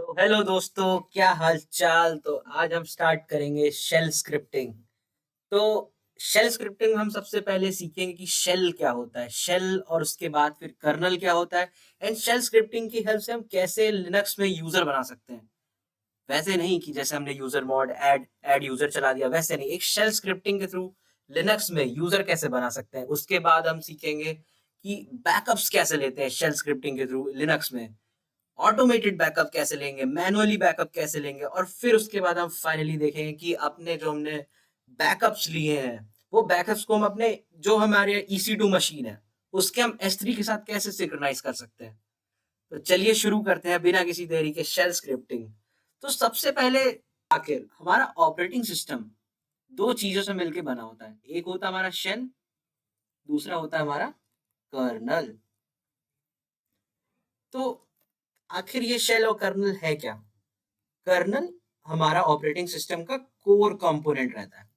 तो हेलो दोस्तों, क्या हाल चाल। तो आज हम स्टार्ट करेंगे शेल स्क्रिप्टिंग। तो शेल स्क्रिप्टिंग में हम सबसे पहले सीखेंगे कि शेल क्या होता है, शेल और उसके बाद फिर कर्नल क्या होता है, एंड शेल स्क्रिप्टिंग की हेल्प से हम कैसे लिनक्स में यूजर बना सकते हैं। वैसे नहीं कि जैसे हमने user mod add add user चला दिया, वैसे नहीं, एक शेल स्क्रिप्टिंग के थ्रू लिनक्स में यूजर कैसे बना सकते हैं। उसके बाद हम सीखेंगे कि बैकअप्स कैसे लेते हैं शेल स्क्रिप्टिंग के थ्रू लिनक्स में, ऑटोमेटेड बैकअप कैसे लेंगे, मैनुअली बैकअप कैसे लेंगे, और फिर उसके बाद हम फाइनली देखेंगे कि अपने जो हमने बैकअप्स लिए हैं वो बैकअप्स को हम अपने जो हमारे EC2 मशीन है उसके हम S3 के साथ कैसे सिंक्रोनाइज कर सकते हैं। तो चलिए शुरू करते हैं बिना किसी देरी के शेल स्क्रिप्टिंग। तो सबसे पहले आखिर हमारा ऑपरेटिंग सिस्टम दो चीजों से मिलकर बना होता है, एक होता है हमारा शेल, दूसरा होता है हमारा कर्नल। तो आखिर ये शेल और कर्नल है क्या? कर्नल हमारा ऑपरेटिंग सिस्टम का कोर कंपोनेंट रहता है।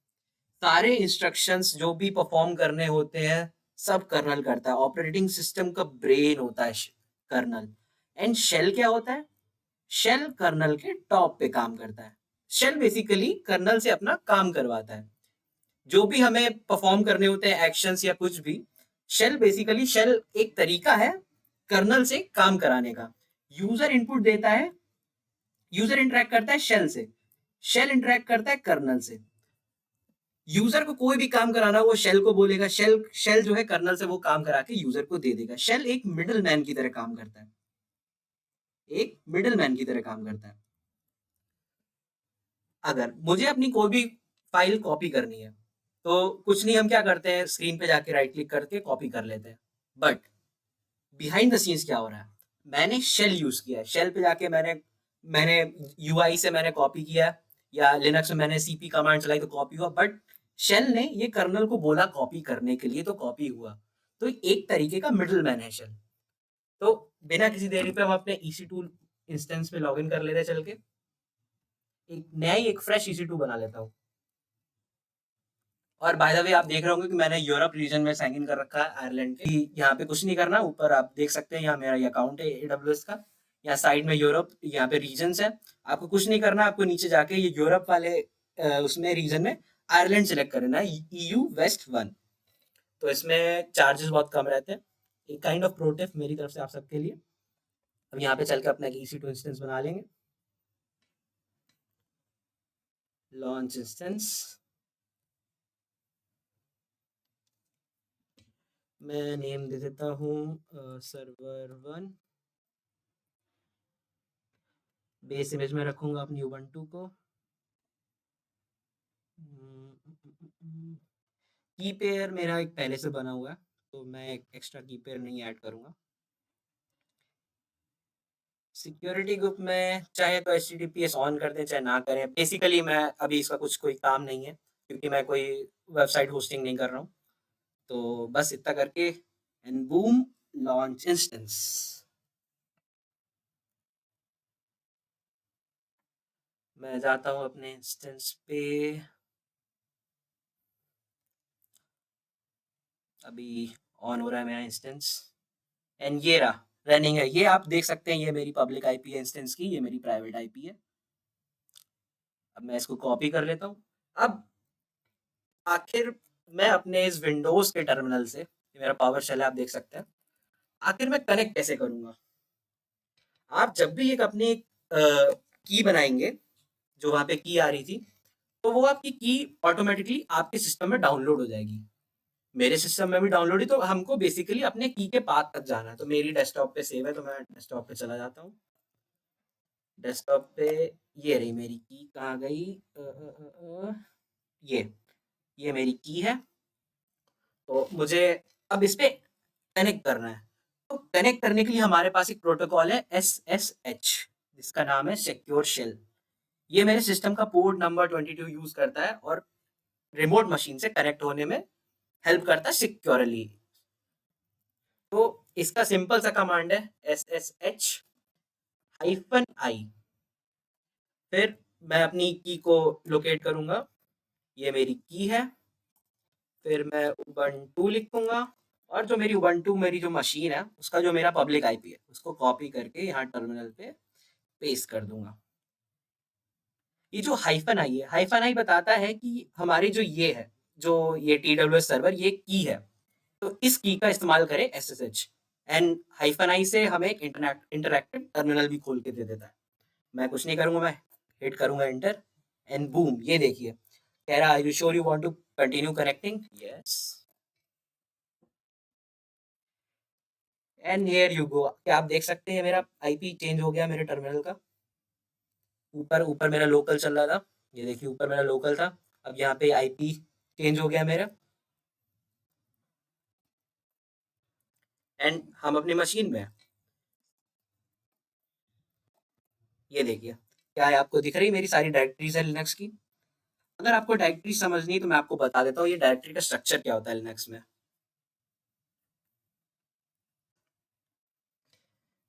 सारे इंस्ट्रक्शंस जो भी परफॉर्म करने होते हैं सब कर्नल करता है। ऑपरेटिंग सिस्टम का ब्रेन होता है कर्नल। एंड शेल क्या होता है? शेल कर्नल के टॉप पे काम करता है। शेल बेसिकली कर्नल से अपना काम करवाता है। जो भी हमें परफॉर्म करने होते हैं एक्शंस या कुछ भी, शेल एक तरीका है कर्नल से काम कराने का। यूजर इनपुट देता है, यूजर इंटरेक्ट करता है शेल से, शेल इंटरेक्ट करता है कर्नल से। यूजर को कोई भी काम कराना वो शेल को बोलेगा, शेल शेल जो है कर्नल से वो काम करा के यूजर को दे देगा। शेल एक मिडिल मैन की तरह काम करता है, एक मिडिल मैन की तरह काम करता है। अगर मुझे अपनी कोई भी फाइल कॉपी करनी है तो कुछ नहीं, हम क्या करते हैं, स्क्रीन पे जाके राइट क्लिक करके कॉपी कर लेते हैं। बट बिहाइंड द सीन्स क्या हो रहा है? मैंने शेल यूज किया है, शेल पे जाके मैंने मैंने यूआई से मैंने कॉपी किया, या लिनक्स में मैंने सीपी कमांड चलाई तो कॉपी हुआ। बट शेल ने ये कर्नल को बोला कॉपी करने के लिए तो कॉपी हुआ। तो एक तरीके का मिडिल मैन है शेल। तो बिना किसी देरी पे हम अपने EC2 इंस्टेंस पे लॉगिन कर लेते हैं। चल के एक नया ही एक फ्रेश EC2 बना लेता हूँ। और बाय द वे आप देख रहे होंगे कि मैंने यूरोप रीजन में साइन इन कर रखा है, आयरलैंड के। यहाँ पे कुछ नहीं करना, ऊपर आप देख सकते हैं यहाँ मेरा ये अकाउंट है AWS का। यहाँ साइड में यूरोप, यहाँ पे रीजन्स है। आपको कुछ नहीं करना, आपको नीचे जाके ये यूरोप वाले उसमें रीजन में आयरलैंड सेलेक्ट करना है, EU West 1। तो इसमें चार्जेस बहुत कम रहते हैं, एक काइंड ऑफ प्रो टिप मेरी तरफ से आप सबके लिए। अब यहाँ पे चल के अपना EC2 इंस्टेंस बना लेंगे, लॉन्च इंस्टेंस। मैं नेम दे देता हूँ सर्वर 1। बेस इमेज में रखूंगा अपनी उबंटू को। की पेयर मेरा एक पहले से बना हुआ है तो मैं एक एक्स्ट्रा की पेयर नहीं ऐड करूंगा। सिक्योरिटी ग्रुप में चाहे तो HTTPS ऑन कर दें चाहे ना करें, बेसिकली मैं अभी इसका कुछ कोई काम नहीं है क्योंकि मैं कोई वेबसाइट होस्टिंग नहीं कर रहा हूँ। तो बस इतना करके एंड बूम, लॉन्च इंस्टेंस। मैं जाता हूँ अपने इंस्टेंस पे। अभी ऑन हो रहा है मेरा इंस्टेंस एंड ये रहा, रनिंग है। ये आप देख सकते हैं, ये मेरी पब्लिक आईपी है इंस्टेंस की, ये मेरी प्राइवेट आईपी है। अब मैं इसको कॉपी कर लेता हूँ। अब आखिर मैं अपने इस विंडोज के टर्मिनल से, ये मेरा पावर शेल है आप देख सकते हैं, आखिर मैं कनेक्ट कैसे करूंगा। आप जब भी एक अपनी की बनाएंगे, जो वहां पे की आ रही थी, तो वो आपकी की ऑटोमेटिकली आपके सिस्टम में डाउनलोड हो जाएगी। मेरे सिस्टम में भी डाउनलोड ही, तो हमको बेसिकली अपने की के पाथ तक जाना है। तो मेरी डेस्कटॉप पे सेव है तो मैं डेस्कटॉप पे चला जाता हूँ। डेस्कटॉप पे ये रही मेरी की, कहाँ गई? ये ये मेरी की है। तो मुझे अब इस पे कनेक्ट करना है। तो कनेक्ट करने के लिए हमारे पास एक प्रोटोकॉल है SSH, जिसका नाम है सिक्योर शेल। ये मेरे सिस्टम का पोर्ट नंबर 22 यूज करता है और रिमोट मशीन से कनेक्ट होने में हेल्प करता है सिक्योरली। तो इसका सिंपल सा कमांड है SSH-I। फिर मैं अपनी की को लोकेट करूंगा, ये मेरी की है। फिर मैं उबंटू लिखूंगा, और जो मेरी उबंटू मेरी जो मशीन है उसका जो मेरा पब्लिक आईपी है उसको कॉपी करके यहाँ टर्मिनल पे पेस्ट कर दूंगा। ये जो हाइफन आई है, हाइफन आई बताता है कि हमारी जो ये है, जो ये TWS सर्वर ये की है, तो इस की का इस्तेमाल करें SSH। एंड हाइफन आई से हमें एक इंटरैक्टिव टर्मिनल भी खोल के दे देता है। मैं कुछ नहीं करूंगा, मैं हिट करूंगा एंटर एंड बूम, ये देखिए कह रहा है you sure you want to continue connecting, yes and here you go. क्या आप देख सकते हैं मेरा आईपी चेंज हो गया मेरे टर्मिनल का। ऊपर ऊपर मेरा लोकल चल रहा था, ये देखिए ऊपर मेरा लोकल था, अब यहाँ पे आईपी चेंज हो गया मेरा। एंड हम अपनी मशीन में हैं। ये देखिए क्या है, आपको दिख रही है मेरी सारी डायरेक्टरीज है लिनक्स की। अगर आपको डायरेक्टरी समझनी है तो मैं आपको बता देता हूँ ये डायरेक्टरी का स्ट्रक्चर क्या होता है लिनक्स में।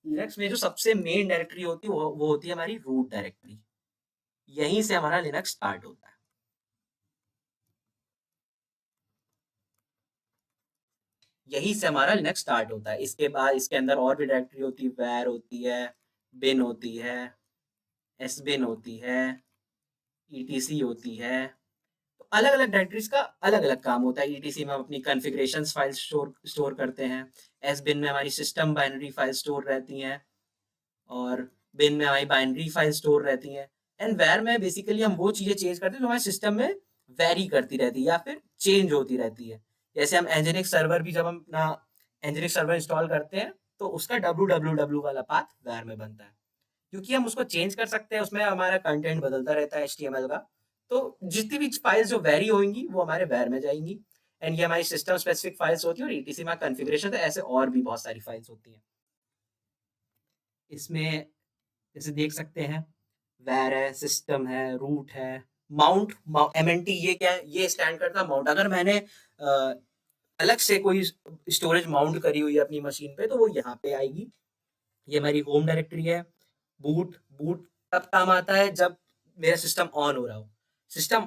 लिनक्स में जो सबसे मेन डायरेक्टरी होती है वो होती है हमारी रूट डायरेक्टरी। यहीं से हमारा लिनक्स स्टार्ट होता है। यहीं से हमारा लिनक्स स्टार्ट होता है। इसके बाद इसके अंदर और भी डायरेक्टरी होती है, वैर होती है, बिन होती है, एस बिन होती है, ईटीसी होती है। अलग अलग डायरेक्टरीज का अलग अलग काम होता है। ईटीसी में हम अपनी कॉन्फ़िगरेशंस फाइल स्टोर करते हैं, एस बिन में हमारी सिस्टम बाइनरी फाइल स्टोर रहती हैं, और बिन में हमारी बाइनरी फाइल स्टोर रहती हैं। एंड वेर में बेसिकली हम वो चीज़ें चेंज करते हैं जो हमारे सिस्टम में वेरी करती रहती है या फिर चेंज होती रहती है। जैसे हम एनजिनिक्स सर्वर भी जब हम अपना एनजिनिक्स सर्वर इंस्टॉल करते हैं तो उसका www वाला पाथ वेर में बनता है, क्योंकि हम उसको चेंज कर सकते हैं, उसमें हमारा कंटेंट बदलता रहता है HTML का। तो जितनी भी फाइल्स जो वेरी होंगी वो हमारे वेर में जाएंगी। एंड ये हमारी सिस्टम स्पेसिफिक फाइल्स होती है, और ETC में कॉन्फ़िगरेशन, तो ऐसे और भी बहुत सारी फाइल्स होती हैं इसमें। जैसे देख सकते हैं वैर है, सिस्टम है, रूट है, माउंट, MNT ये क्या है, ये स्टैंड करता है माउंट। अगर मैंने अलग से कोई स्टोरेज माउंट करी हुई है अपनी मशीन पे तो वो यहाँ पे आएगी। ये हमारी होम डायरेक्टरी है। बूट, बूट तब काम आता है जब मेरा सिस्टम ऑन हो रहा हो। सिस्टम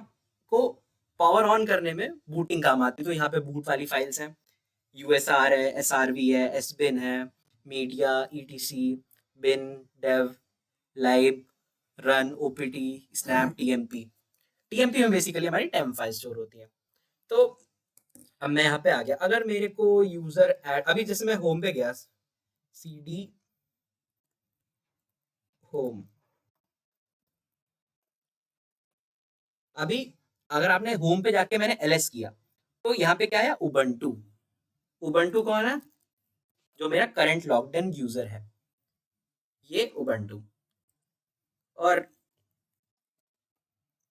को पावर ऑन करने में बूटिंग काम आती है, तो यहाँ पे बूट वाली फाइल्स हैं। USR है, SRV है, SBIN है, media, ETC, bin, dev, live, run, OPT, snap, TMP। TMP में बेसिकली हमारी टेम्प फाइल स्टोर होती है। तो अब मैं यहाँ पे आ गया, अगर मेरे को यूजर ऐड, अभी जैसे मैं होम पे गया, CD होम, अभी अगर आपने होम पे जाके मैंने LS किया तो यहाँ पे क्या है, उबंटू। उबंटू कौन है, जो मेरा करंट लॉग्ड इन यूजर है, ये उबंटू। और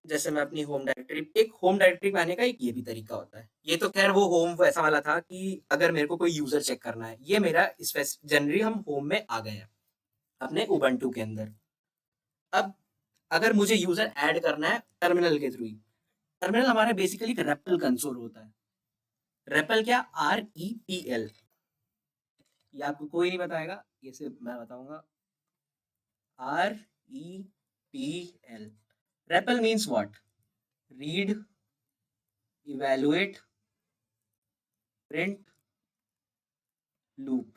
जैसे मैं अपनी होम डायरेक्टरी, एक होम डायरेक्टरी पाने का एक ये भी तरीका होता है। ये तो खैर वो होम वैसा वाला था कि अगर मेरे को कोई यूजर चेक करना है, ये मेरा जनरली हम होम में आ गए हैं अपने उबंटू के अंदर। अब अगर मुझे यूजर ऐड करना है टर्मिनल के थ्रू ही, टर्मिनल हमारा बेसिकली रेपल कंसोल होता है। रेपल क्या, REPL, ये आपको कोई नहीं बताएगा, ये सिर्फ मैं बताऊंगा। REPL, REPL means what, read, evaluate, print, loop.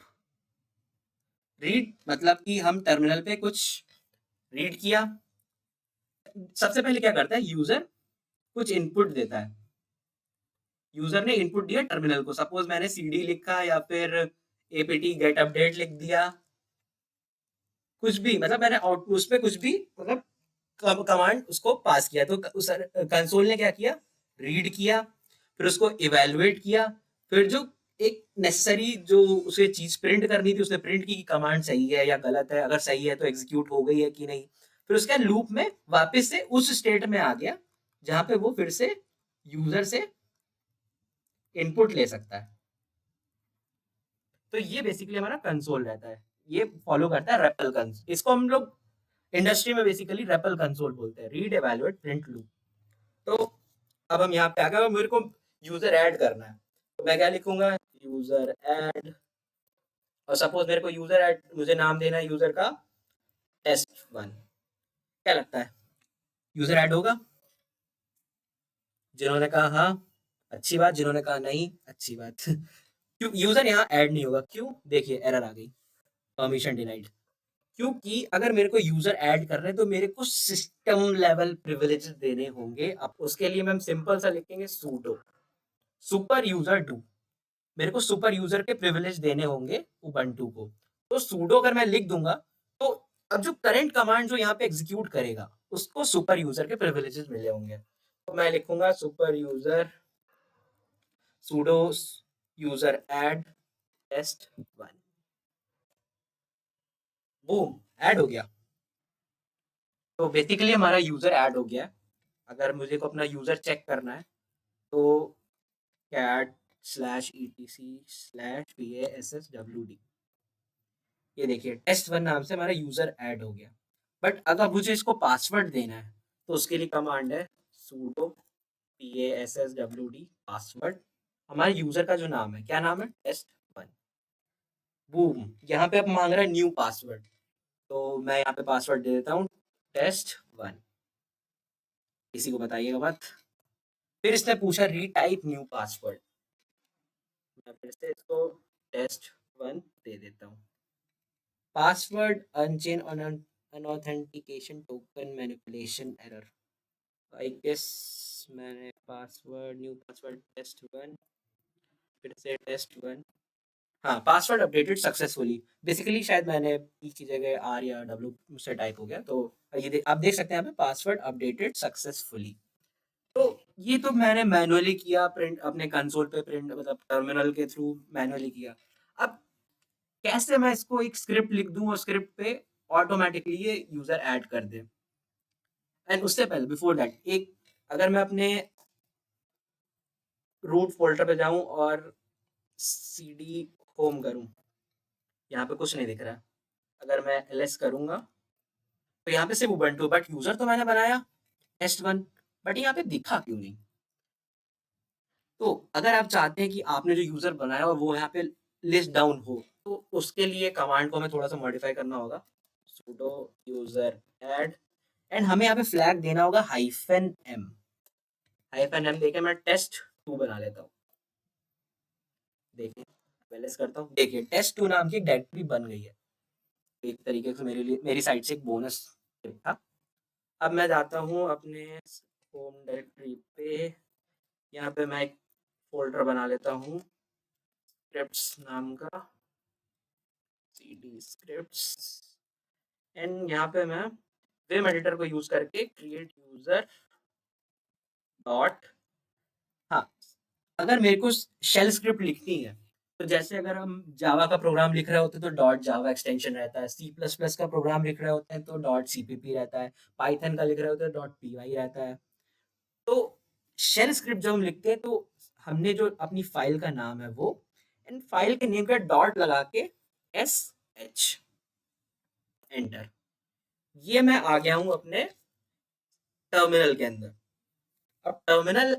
Read मतलब कि हम टर्मिनल पे कुछ रीड किया। सबसे पहले क्या करता है, यूजर कुछ इनपुट देता है। यूजर ने इनपुट दिया टर्मिनल को, सपोज मैंने CD लिखा या फिर APT गेट अपडेट लिख दिया, कुछ भी, मतलब मैंने आउटपुट उस पे कुछ भी, मतलब कमांड उसको पास किया, तो उस कंसोल ने क्या किया, रीड किया, फिर उसको इवेलुएट किया, फिर जो एक नेसेसरी जो उसे चीज प्रिंट करनी थी उसने प्रिंट की, कमांड सही है या गलत है, अगर सही है तो एग्जीक्यूट हो गई है कि नहीं। फिर उसके लूप में वापस से उस स्टेट में आ गया जहां पे वो फिर से यूजर से इनपुट ले सकता है। तो ये बेसिकली हमारा कंसोल रहता है, ये फॉलो करता है रेपल कंसोल। इसको हम लोग इंडस्ट्री में बेसिकली रेपल कंसोल बोलते हैं, रीड, इवेलुएट, प्रिंट, लूप। तो अब हम यहाँ पे आ गए, मेरे को यूजर ऐड करना है, तो मैं क्या लिखूंगा, यूजर ऐड, और सपोज मेरे को यूजर ऐड, मुझे नाम देना है यूजर का test1। क्या लगता है यूजर ऐड होगा? जिन्होंने कहा हाँ, अच्छी बात, जिन्होंने कहा नहीं, अच्छी बात। क्यों यूजर यहाँ ऐड नहीं होगा, क्यों, देखिए एरर आ गई, परमिशन डिनाइड। क्योंकि अगर मेरे को यूजर ऐड कर रहे हैं तो मेरे को सिस्टम लेवल प्रिविलेजेस देने होंगे। अब उसके लिए हम सिंपल सा लिखेंगे sudo सुपर यूजर डू। मेरे को सुपर यूजर के प्रिविलेज देने होंगे उबंटू को। तो sudo अगर मैं लिख दूंगा तो अब जो करंट कमांड जो यहाँ पे एग्जीक्यूट करेगा उसको सुपर यूजर के प्रिविलेजेस मिले होंगे। तो मैं लिखूंगा super user sudo user add test1। Boom, add हो गया। तो बेसिकली हमारा यूजर ऐड हो गया है। अगर मुझे को अपना यूजर चेक करना है तो cat/etc/passwd, ये देखिए test1 नाम से हमारा यूजर ऐड हो गया। बट अगर मुझे इसको पासवर्ड देना है तो उसके लिए कमांड है sudo passwd पासवर्ड। हमारे यूजर का जो नाम है, क्या नाम है, test1। बूम, यहाँ पे अब मांग रहा है न्यू पासवर्ड। तो मैं यहाँ पे पासवर्ड दे देता हूँ test1। किसी को बताइएगा मत। फिर इसने पूछा रीटाइप न्यू पासवर्ड। मैं फिर से इसको test1 दे देता हूँ। Password unchanged an authentication token manipulation error. I guess मैंने पासवर्ड न्यू पासवर्ड test1, फिर से test1। हाँ, पासवर्ड अपडेटेड सक्सेसफुली। बेसिकली शायद मैंने ई की जगह आर या डब्ल्यू से टाइप हो गया। तो आप देख सकते हैं यहाँ पे पासवर्ड अपडेटेड सक्सेसफुली। तो ये तो मैंने मैनुअली किया, प्रिंट अपने कंसोल पे प्रिंट मतलब टर्मिनल के थ्रू मैनुअली किया। अब कैसे मैं इसको एक स्क्रिप्ट लिख दूं और स्क्रिप्ट पे ऑटोमेटिकली ये यूजर ऐड कर दे। एंड उससे पहले बिफोर दैट एक, अगर मैं अपने रूट फोल्डर पे जाऊं और cd होम करूं, यहाँ पे कुछ नहीं दिख रहा है। अगर मैं ls करूंगा तो यहाँ पे सिर्फ उबंटू, बट यूजर तो मैंने बनाया test1, बट यहाँ पे दिखा क्यों नहीं। तो अगर आप चाहते हैं कि आपने जो यूजर बनाया और वो यहाँ पे लिस्ट डाउन हो तो उसके लिए कमांड को हमें थोड़ा सा मॉडिफाई करना होगा। sudo यूजर ऐड एंड हमें यहाँ पे फ्लैग देना होगा -m। -m देके मैं test2 बना लेता हूँ। देखिए पहले करता हूँ, देखिए test2 नाम की एक डायरेक्टरी बन गई है। एक तरीके से मेरे लिए, मेरी साइड से एक बोनस था। अब मैं जाता हूँ अपने होम डायरेक्टरी पे, यहाँ पे मैं एक फोल्डर बना लेता हूँ स्क्रिप्ट्स नाम का, cd scripts। एंड यहाँ पे मैं विम एडिटर को यूज करके क्रिएट यूजर डॉट, हाँ, अगर मेरे को शेल स्क्रिप्ट लिखनी है तो जैसे अगर हम जावा का प्रोग्राम लिख रहे होते हैं तो डॉट जावा एक्सटेंशन रहता है, सी प्लस प्लस का प्रोग्राम लिख रहे होते हैं तो डॉट सीपीपी रहता है, पाइथन का लिख रहे होते हैं डॉट पीवाई रहता है। तो शेल स्क्रिप्ट जब हम लिखते हैं तो हमने जो अपनी फाइल का नाम है वो, एंड फाइल के नेम का डॉट लगा के एस एच, एंटर। ये मैं आ गया हूं अपने टर्मिनल के अंदर। अब टर्मिनल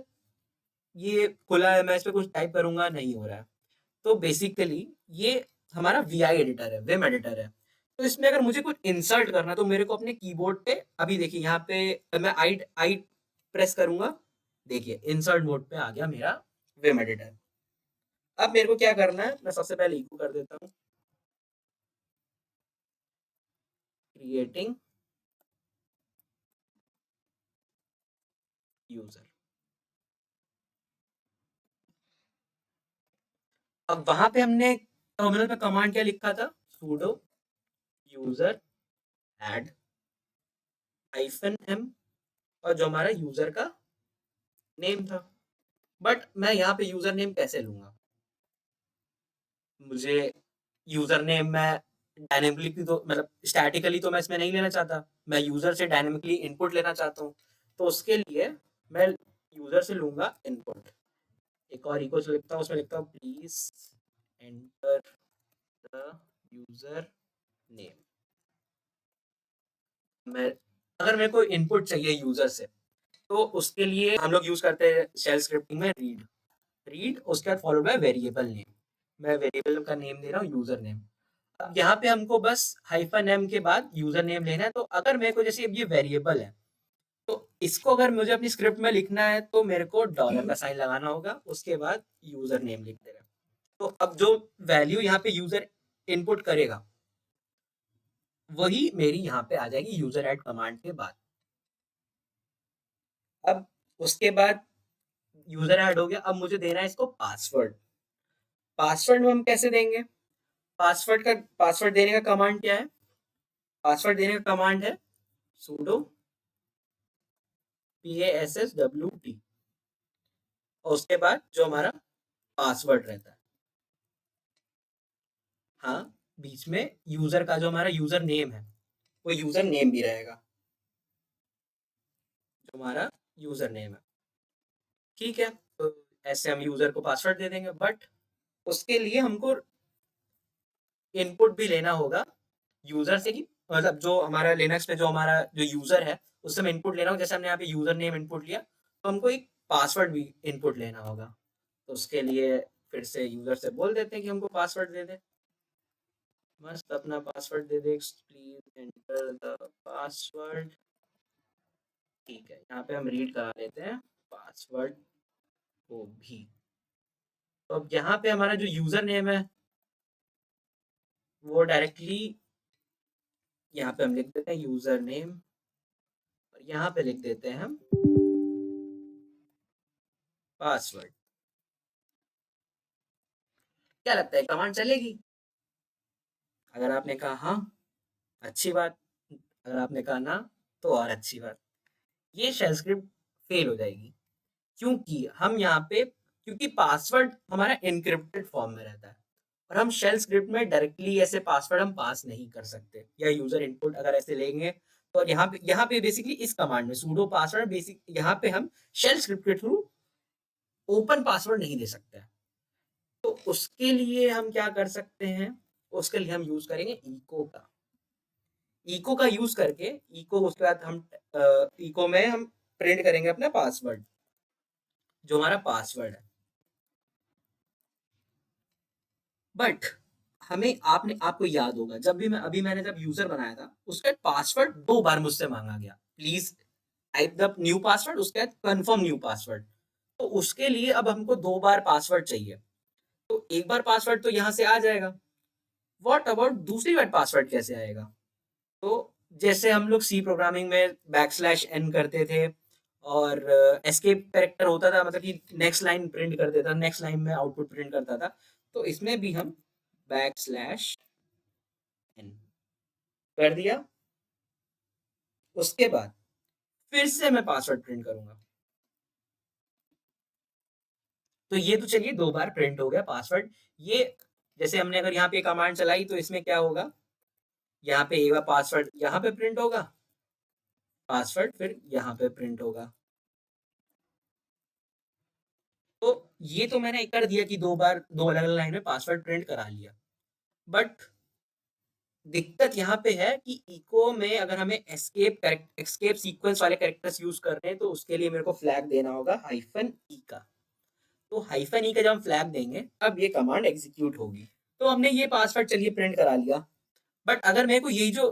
ये खुला है, मैं इस पे कुछ टाइप करूंगा, नहीं हो रहा है। तो बेसिकली ये हमारा वीआई एडिटर है, विम एडिटर है। तो इसमें अगर मुझे कुछ इंसर्ट करना है तो मेरे को अपने कीबोर्ड पे, अभी देखिए यहाँ पे मैं आई आई प्रेस करूंगा, देखिए इंसर्ट मोड पे आ गया मेरा विम एडिटर। अब मेरे को क्या करना है, मैं सबसे पहले इको कर देता हूँ क्रिएटिंग यूजर। अब वहां पे हमने टर्मिनल पे कमांड क्या लिखा था, sudo यूजर ऐड -m, और जो हमारा यूजर का नेम था। बट मैं यहाँ पे यूजर नेम कैसे लूंगा, मुझे यूजर नेम मैं डायनेमिकली तो मतलब स्टैटिकली तो मैं इसमें नहीं लेना चाहता, मैं यूजर से डायनेमिकली इनपुट लेना चाहता हूँ। तो उसके लिए मैं यूजर से लूंगा इनपुट। एक और इको से लिखता हूँ, उसमें लिखता हूँ please enter the user name. मैं, अगर मेरे को इनपुट चाहिए यूजर से तो उसके लिए हम लोग यूज करते हैं शेल स्क्रिप्टिंग में रीड। रीड उसके बाद फॉलोड बाय वेरिएबल नेम। मैं वेरिएबल का नेम दे रहा हूँ यूजर नेम। अब यहाँ पे हमको बस -m के बाद यूजर नेम लेना है। तो अगर मेरे को जैसे अब ये वेरिएबल है तो इसको अगर मुझे अपनी स्क्रिप्ट में लिखना है तो मेरे को डॉलर का साइन लगाना होगा, उसके बाद यूजर नेम लिख देगा। तो अब जो वैल्यू यहाँ पे यूजर इनपुट करेगा वही मेरी यहाँ पे आ जाएगी यूजर ऐड कमांड के बाद। अब उसके बाद यूजर ऐड हो गया, अब मुझे देना है इसको पासवर्ड। पासवर्ड हम कैसे देंगे? पासवर्ड देने का कमांड क्या है? पासवर्ड देने का कमांड है sudo passwd, और उसके बाद जो हमारा पासवर्ड रहता है, हाँ, बीच में यूजर का जो हमारा यूजर नेम है वो यूजर नेम भी रहेगा, जो हमारा यूजर नेम है। ठीक है, तो ऐसे हम यूजर को पासवर्ड दे देंगे, बट उसके लिए हमको इनपुट भी लेना होगा यूजर से, कि मतलब जो हमारा लिनक्स पे जो हमारा जो यूजर है उससे हमें इनपुट लेना होगा। जैसे हमने यहाँ पे यूजर नेम इनपुट लिया, तो हमको एक पासवर्ड भी इनपुट लेना होगा। तो उसके लिए फिर से यूजर से बोल देते हैं कि हमको पासवर्ड दे दे, मस्त अपना password they they, please enter the password. ठीक है, यहाँ पे हम रीड करा लेते हैं पासवर्ड को भी। तो अब यहाँ पे हमारा जो यूजर नेम है वो डायरेक्टली यहाँ पे हम लिख देते हैं यूजर नेम, और यहाँ पे लिख देते हैं हम पासवर्ड। क्या लगता है कमांड चलेगी? अगर आपने कहा हाँ, अच्छी बात। अगर आपने कहा ना, तो और अच्छी बात। ये शेल स्क्रिप्ट फेल हो जाएगी, क्योंकि हम यहाँ पे, क्योंकि पासवर्ड हमारा एन्क्रिप्टेड फॉर्म में रहता है, और हम शेल स्क्रिप्ट में डायरेक्टली ऐसे पासवर्ड हम पास नहीं कर सकते, या यूजर इनपुट अगर ऐसे लेंगे तो यहाँ पे बेसिकली इस कमांड में सूडो पासवर्ड बेसिक, यहाँ पे हम शेल स्क्रिप्ट के थ्रू ओपन पासवर्ड नहीं दे सकते हैं। तो उसके लिए हम क्या कर सकते हैं? उसके लिए हम यूज करेंगे इको का। इको का यूज करके, इको उसके बाद हम इको में हम प्रिंट करेंगे अपना पासवर्ड, जो हमारा पासवर्ड है। बट हमें आपने आपको याद होगा, जब भी मैंने जब यूजर बनाया था, उसका पासवर्ड 2 बार मुझसे मांगा गया, please type the new password, उसके बाद कंफर्म न्यू पासवर्ड। तो उसके लिए अब हमको 2 बार पासवर्ड चाहिए। तो एक बार पासवर्ड तो यहाँ से आ जाएगा, व्हाट अबाउट दूसरी बार पासवर्ड कैसे आएगा? तो जैसे हम लोग सी प्रोग्रामिंग में बैकस्लैश n करते थे, और एस्केप कैरेक्टर होता था, मतलब कि नेक्स्ट लाइन प्रिंट कर देता, नेक्स्ट लाइन में आउटपुट प्रिंट करता था। तो इसमें भी हम बैकस्लैश n कर दिया, उसके बाद फिर से मैं पासवर्ड प्रिंट करूंगा। तो ये तो चलिए 2 बार प्रिंट हो गया पासवर्ड। ये जैसे हमने अगर यहाँ पे कमांड चलाई, तो इसमें क्या होगा, यहाँ पे एक बार पासवर्ड यहाँ पे प्रिंट होगा, पासवर्ड फिर यहाँ पे प्रिंट होगा। तो ये तो मैंने कर दिया कि 2 बार 2 अलग-अलग लाइन में पासवर्ड प्रिंट करा लिया। बट दिक्कत यहाँ पे है कि इको में अगर हमें एस्केप सीक्वेंस वाले कैरेक्टर्स यूज कर रहे हैं, तो उसके लिए मेरे को फ्लैग देना होगा -e का। तो -e का जब हम फ्लैग देंगे, अब ये कमांड एग्जीक्यूट होगी। तो हमने ये पासवर्ड चलिए प्रिंट करा लिया। बट अगर मेरे को यही जो,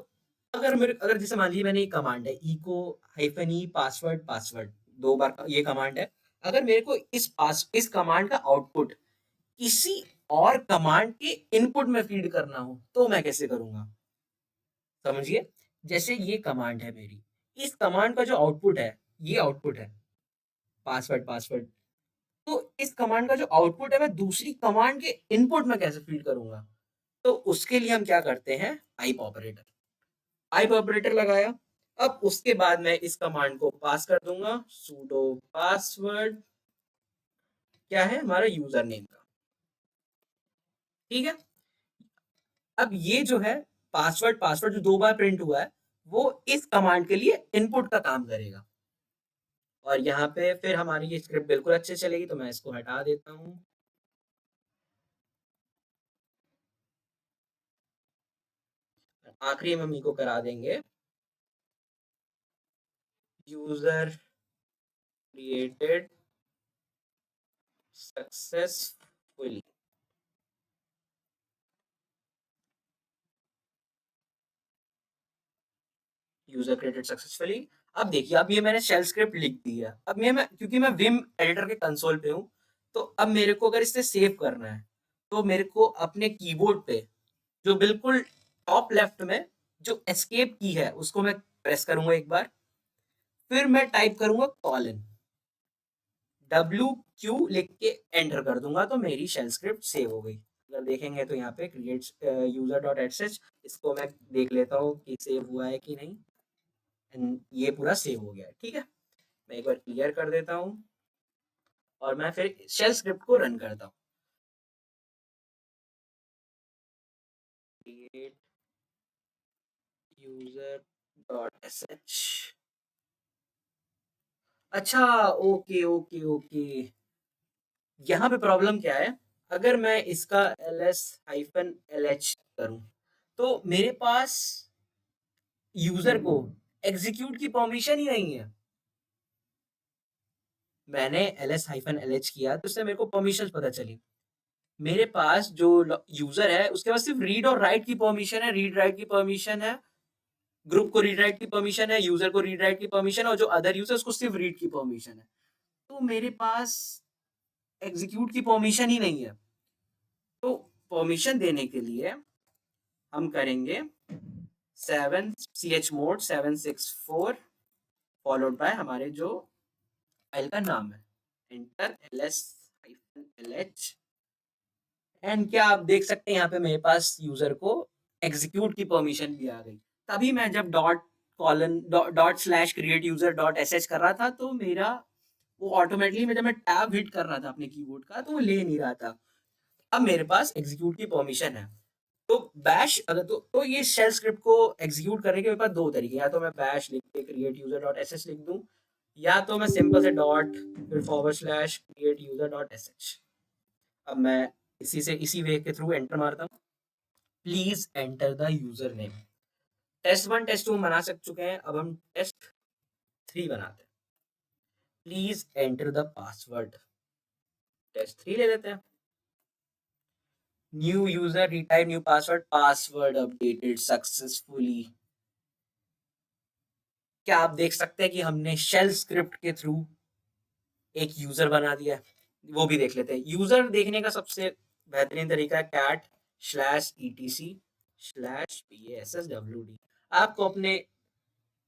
अगर जैसे मान लीजिए मैंने ये कमांड है इको -e पासवर्ड पासवर्ड, 2 बार ये कमांड है। अगर मेरे को इस कमांड का आउटपुट किसी और कमांड के इनपुट में फीड करना हो, तो मैं कैसे करूंगा? समझिए, जैसे ये कमांड है मेरी, इस कमांड का जो आउटपुट है, ये आउटपुट है पासवर्ड पासवर्ड। तो इस कमांड का जो आउटपुट है, मैं दूसरी कमांड के इनपुट में कैसे फीड करूंगा? तो उसके लिए हम क्या करते हैं, पाइप ऑपरेटर। पाइप ऑपरेटर लगाया। अब उसके बाद मैं इस कमांड को पास कर दूंगा sudo पासवर्ड, क्या है हमारा यूजर नेम का। ठीक है, अब ये जो है पासवर्ड पासवर्ड जो 2 बार प्रिंट हुआ है, वो इस कमांड के लिए इनपुट का काम करेगा। और यहाँ पे फिर हमारी ये स्क्रिप्ट बिल्कुल अच्छे से चलेगी, तो मैं इसको हटा देता हूँ। आखिरी में हम इको करा देंगे user created successfully. User created successfully. अब देखिए, अब ये मैंने शेल स्क्रिप्ट लिख दी है। अब मैं क्योंकि मैं विम एडिटर के कंसोल पे हूँ, तो अब मेरे को अगर इसे सेव करना है, तो मेरे को अपने कीबोर्ड पे जो बिल्कुल टॉप लेफ्ट में जो एस्केप की है उसको मैं प्रेस करूंगा एक बार, फिर मैं टाइप करूंगा कॉलन WQ लिख के एंटर कर दूंगा, तो मेरी शेल स्क्रिप्ट सेव हो गई। अगर देखेंगे तो यहाँ पे क्रिएट यूजर डॉट sh, इसको मैं देख लेता हूँ कि सेव हुआ है कि नहीं। एंड ये पूरा सेव हो गया है, ठीक है। मैं एक बार क्लियर कर देता हूँ और मैं फिर शेल स्क्रिप्ट को रन करता हूँ। Create user dot sh। अच्छा, ओके ओके ओके। यहाँ पे प्रॉब्लम क्या है, अगर मैं इसका ls-lh करूं तो मेरे पास यूजर को एग्जीक्यूट की परमिशन ही नहीं है। मैंने ls-lh किया तो उससे मेरे को परमिशन पता चली। मेरे पास जो यूजर है उसके पास सिर्फ रीड और राइट की परमिशन है, रीड राइट की परमिशन है, ग्रुप को रीड राइट की परमिशन है, यूजर को रीड राइट की परमिशन है, और जो अदर यूजर उसको सिर्फ रीड की परमिशन है। तो मेरे पास एग्जीक्यूट की परमिशन ही नहीं है। तो परमिशन देने के लिए हम करेंगे 7 chmod 764 फॉलोड बाय हमारे जो फाइल का नाम है, एंटर ls-lh। एंड क्या आप देख सकते हैं यहाँ पे मेरे पास यूजर को एग्जीक्यूट की परमिशन भी आ गई। तभी मैं जब dot colon dot slash create user dot sh कर रहा था तो मेरा वो ऑटोमेटिकली जब मैं टैब हिट कर रहा था अपने कीबोर्ड का तो वो ले नहीं रहा था। अब मेरे पास एग्जीक्यूट की परमिशन है। तो बैश अगर तो ये शेल स्क्रिप्ट को एग्जीक्यूट करने के मेरे पास दो तरीके, या तो मैं बैश लिख के क्रिएट यूजर डॉट sh लिख दूं, या तो मैं सिंपल से डॉट फिर forward slash create user dot sh। अब मैं इसी वे के थ्रू एंटर मारता हूँ। Please enter the user name. Test 1 test 2 बना चुके हैं, अब हम टेस्ट 3 बनाते हैं। Please enter the password. Test 3 ले लेते हैं। New user retype new password, password updated successfully. क्या आप देख सकते हैं कि हमने शेल स्क्रिप्ट के थ्रू एक यूजर बना दिया है। वो भी देख लेते हैं। यूजर देखने का सबसे बेहतरीन तरीका है cat/etc/passwd। आपको अपने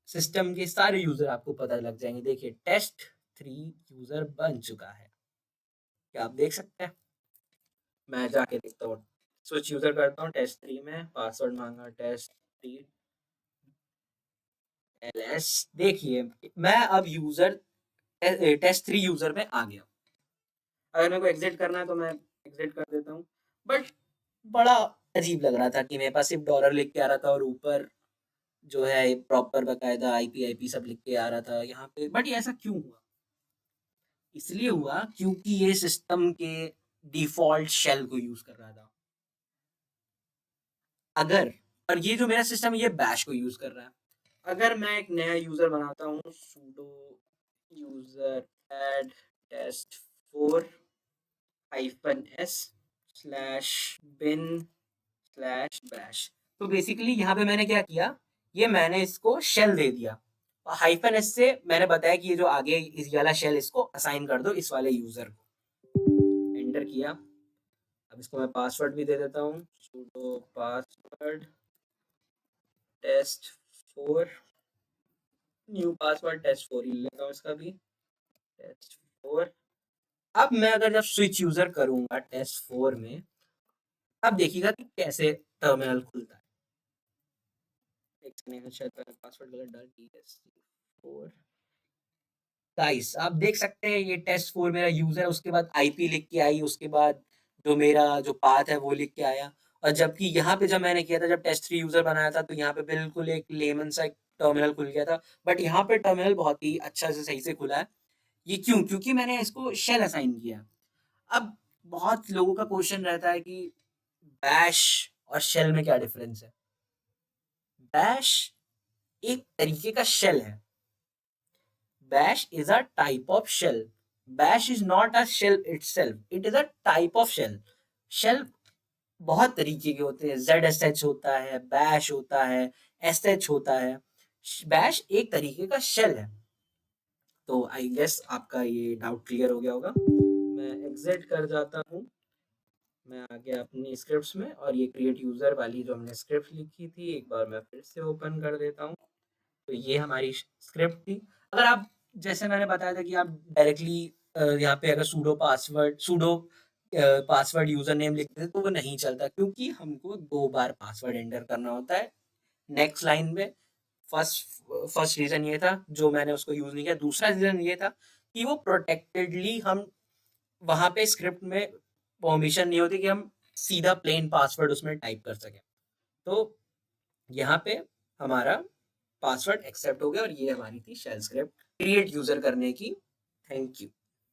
सिस्टम के सारे यूजर आपको पता लग जाएंगे। देखिए टेस्ट 3 यूजर बन चुका है, क्या आप देख सकते हैं। मैं जाके देखता हूँ, स्विच यूजर करता हूँ टेस्ट 3 में, पासवर्ड मांगा टेस्ट 3 ls। देखिए मैं अब यूजर टेस्ट 3 यूजर में आ गया। अगर मेरे को एग्जिट करना है तो मैं एग्जिट कर देता हूँ। बट बड़ा अजीब लग रहा था कि मेरे पास सिर्फ डॉलर लिख के आ रहा था और ऊपर जो है प्रॉपर बकायदा IP सब लिख के आ रहा था यहाँ पे। बट ये ऐसा क्यों हुआ? इसलिए हुआ क्योंकि ये सिस्टम के डिफॉल्ट शेल को यूज कर रहा था। अगर और ये जो मेरा सिस्टम है ये बैश को यूज कर रहा है। अगर मैं एक नया यूजर बनाता हूँ, sudo यूजर ऐड test4-s/bin/bash। तो बेसिकली यहाँ पे मैंने क्या किया, ये मैंने इसको शेल दे दिया और -s से मैंने बताया कि ये जो आगे इस वाला शेल इसको असाइन कर दो इस वाले यूजर को। एंटर किया। अब इसको मैं पासवर्ड भी दे देता हूँ, sudo password test4, new password test4 ही लेता हूँ इसका भी test4। अब मैं अगर जब स्विच यूजर करूंगा टेस्ट 4 में, अब देखिएगा कि कैसे टर्मिनल खुलता है। एक सेकंड, शायद मैंने पासवर्ड गलत डाल ts4। गाइस आप देख सकते हैं ये टेस्ट 4 मेरा यूजर है, उसके बाद IP लिख के आई, उसके बाद जो मेरा जो पाथ है वो लिख के आया। और जबकि यहाँ पे जब मैंने किया था, जब टेस्ट 3 यूजर बनाया था, तो यहाँ पे बिल्कुल एक लेमन सा एक टर्मिनल खुल गया था। बट यहाँ पे टर्मिनल बहुत ही अच्छा से सही से खुला है। ये क्यों? क्योंकि मैंने इसको शेल असाइन किया। अब बहुत लोगों का क्वेश्चन रहता है कि बैश और शेल में क्या डिफरेंस है? बैश एक तरीके का शेल है। Bash is a type of shell. Bash is not a shell itself, it is a type of shell. Shell बहुत तरीके के होते हैं, ZSH होता है, बैश होता है, SH होता है। बैश एक तरीके का शेल है। तो आई गेस आपका ये डाउट क्लियर हो गया होगा। मैं एग्जिट कर जाता हूँ। मैं आ गया अपनी स्क्रिप्ट्स में और ये क्रिएट यूज़र वाली जो हमने स्क्रिप्ट लिखी थी एक बार मैं फिर से ओपन कर देता हूँ। तो ये हमारी स्क्रिप्ट थी। अगर आप जैसे मैंने बताया था कि आप डायरेक्टली यहाँ पे अगर पासवर्ड यूज़र नेम लिखते थे तो वो नहीं चलता क्योंकि हमको 2 बार पासवर्ड एंटर करना होता है। नेक्स्ट लाइन में फर्स्ट रीज़न ये था जो मैंने उसको यूज़ नहीं किया। दूसरा रीज़न ये था कि वो प्रोटेक्टेडली हम वहाँ पे स्क्रिप्ट में परमिशन नहीं होती कि हम सीधा प्लेन पासवर्ड उसमें टाइप कर सकें। तो यहाँ पे हमारा पासवर्ड एक्सेप्ट हो गया और ये हमारी थी शेल स्क्रिप्ट क्रिएट यूज़र करने की। Thank you.